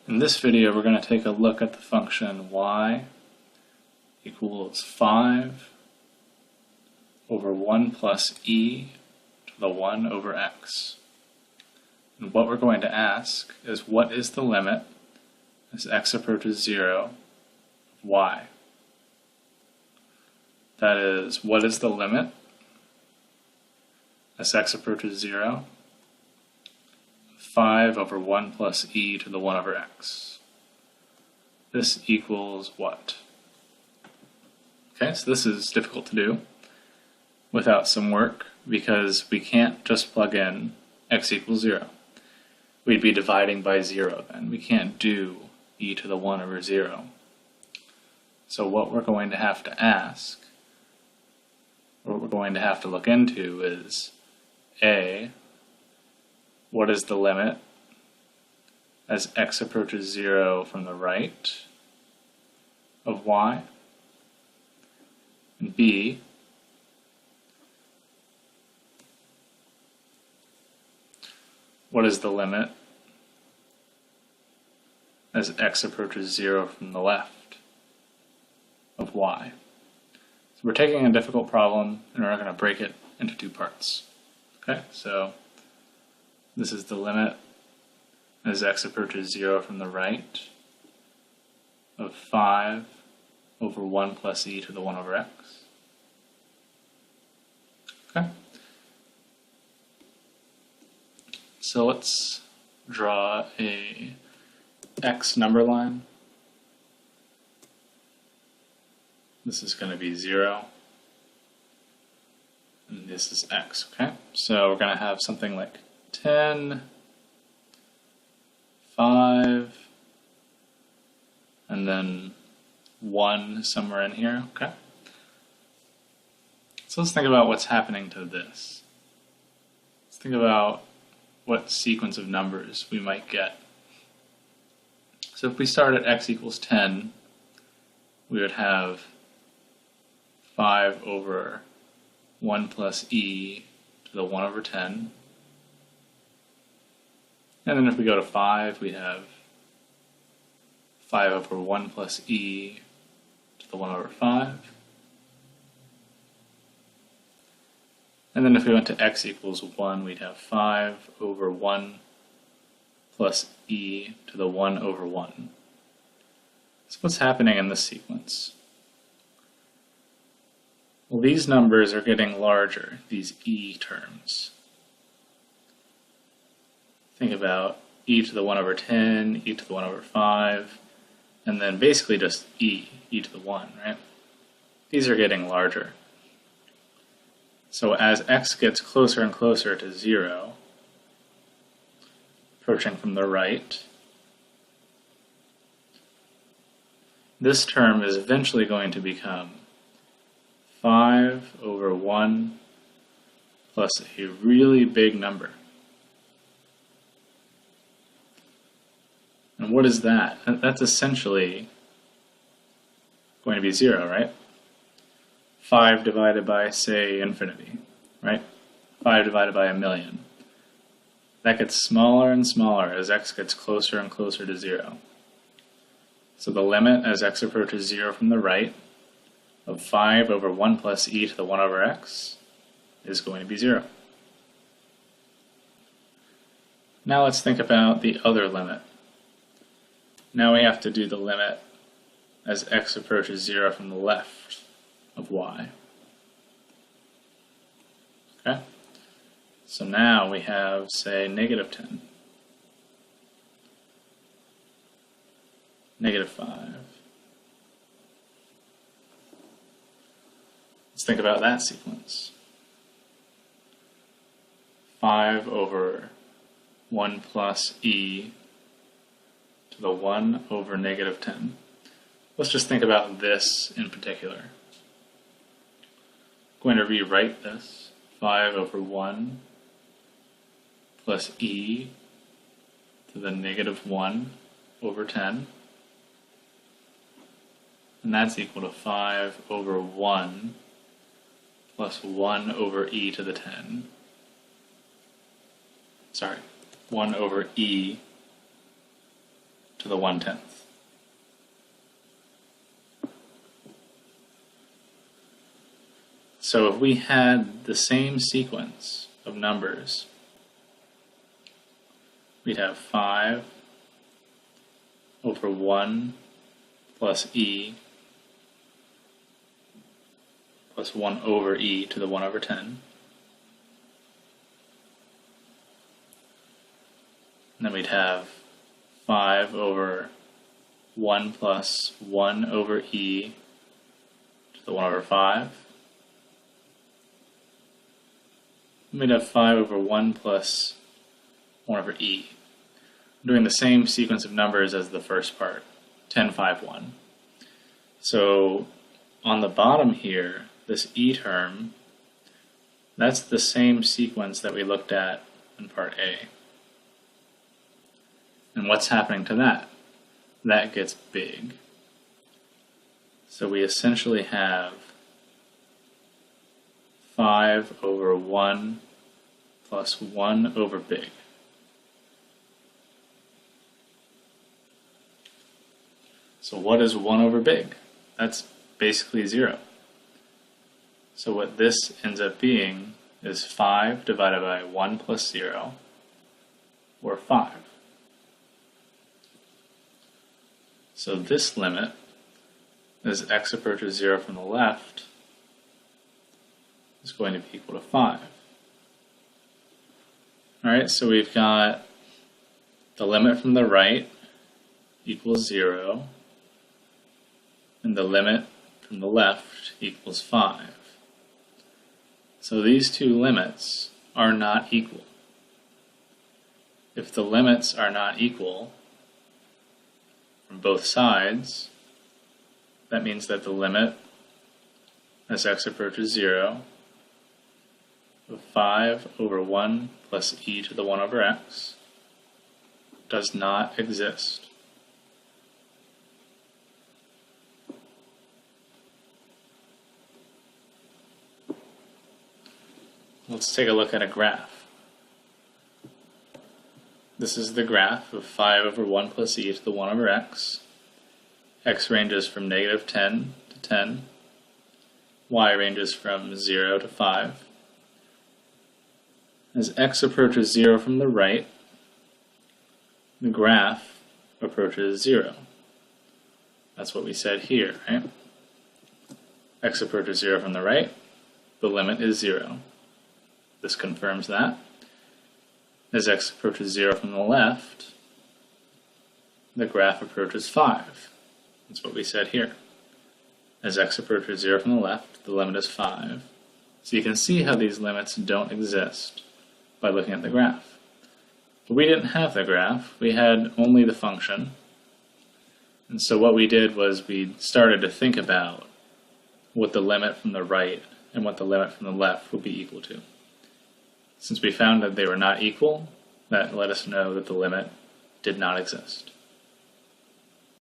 In this video, we're going to take a look at the function y equals 5 over 1 plus e to the 1 over x. And what we're going to ask is, what is the limit as x approaches 0 of y? That is, what is the limit as x approaches 0 of 5 over 1 plus e to the 1 over x? This equals what? Okay, so this is difficult to do without some work, because we can't just plug in x equals 0. We'd be dividing by 0 then. We can't do e to the 1 over 0. So what we're going to have to ask, what we're going to have to look into is, A, what is the limit as x approaches 0 from the right of y? And B, what is the limit as x approaches 0 from the left of y? So we're taking a difficult problem and we're going to break it into two parts. Okay, so this is the limit as x approaches 0 from the right of 5 over 1 plus e to the 1 over x. Okay. So let's draw a x number line. This is going to be 0, and this is x, okay? So we're going to have something like 10, 5, and then 1 somewhere in here, okay? So let's think about what's happening to this. Let's think about what sequence of numbers we might get. So if we start at x equals 10, we would have 5 over 1 plus e to the 1 over 10. And then if we go to 5, we have 5 over 1 plus e to the 1 over 5. And then if we went to x equals 1, we'd have 5 over 1 plus e to the 1 over 1. So what's happening in this sequence? Well, these numbers are getting larger, these e terms. Think about e to the 1 over 10, e to the 1 over 5, and then basically just e to the 1, right? These are getting larger. So as x gets closer and closer to 0, approaching from the right, this term is eventually going to become 5 over 1 plus a really big number. And what is that? That's essentially going to be 0, right? 5 divided by, say, infinity, right? 5 divided by 1,000,000. That gets smaller and smaller as x gets closer and closer to 0. So the limit as x approaches 0 from the right of 5 over 1 plus e to the 1 over x is going to be 0. Now let's think about the other limit. Now we have to do the limit as x approaches 0 from the left of y. Okay? So now we have, say, negative 10, negative 5. Let's think about that sequence. 5 over 1 plus e to the 1 over negative 10. Let's just think about this in particular. I'm going to rewrite this. 5 over 1 plus e to the negative 1 over 10. And that's equal to 5 over 1 plus 1 over e to the 10. Sorry, 1 over e to the 1/10. So if we had the same sequence of numbers, we'd have 5 over 1 plus e plus 1 over e to the 1/10. And then we'd have 5 over 1 plus 1 over e to the 1/5. And we'd have 5 over 1 plus 1 over e. I'm doing the same sequence of numbers as the first part, 10, 5, 1. So on the bottom here, this e term, that's the same sequence that we looked at in part A. And what's happening to that? That gets big. So we essentially have 5 over 1 plus 1 over big. So what is 1 over big? That's basically 0. So what this ends up being is 5 divided by 1 plus 0, or 5. So this limit, as x approaches 0 from the left, is going to be equal to 5. Alright, so we've got the limit from the right equals 0, and the limit from the left equals 5. So these two limits are not equal. If the limits are not equal from both sides, that means that the limit as x approaches 0 of 5 over 1 plus e to the 1/x does not exist. Let's take a look at a graph. This is the graph of 5 over 1 plus e to the 1/x. X ranges from -10 to 10. Y ranges from 0 to 5. As x approaches 0 from the right, the graph approaches 0. That's what we said here, right? X approaches 0 from the right, the limit is 0. This confirms that. As x approaches 0 from the left, the graph approaches 5. That's what we said here. As x approaches 0 from the left, the limit is 5. So you can see how these limits don't exist by looking at the graph. But we didn't have the graph, we had only the function. And so what we did was we started to think about what the limit from the right and what the limit from the left would be equal to. Since we found that they were not equal, that let us know that the limit did not exist.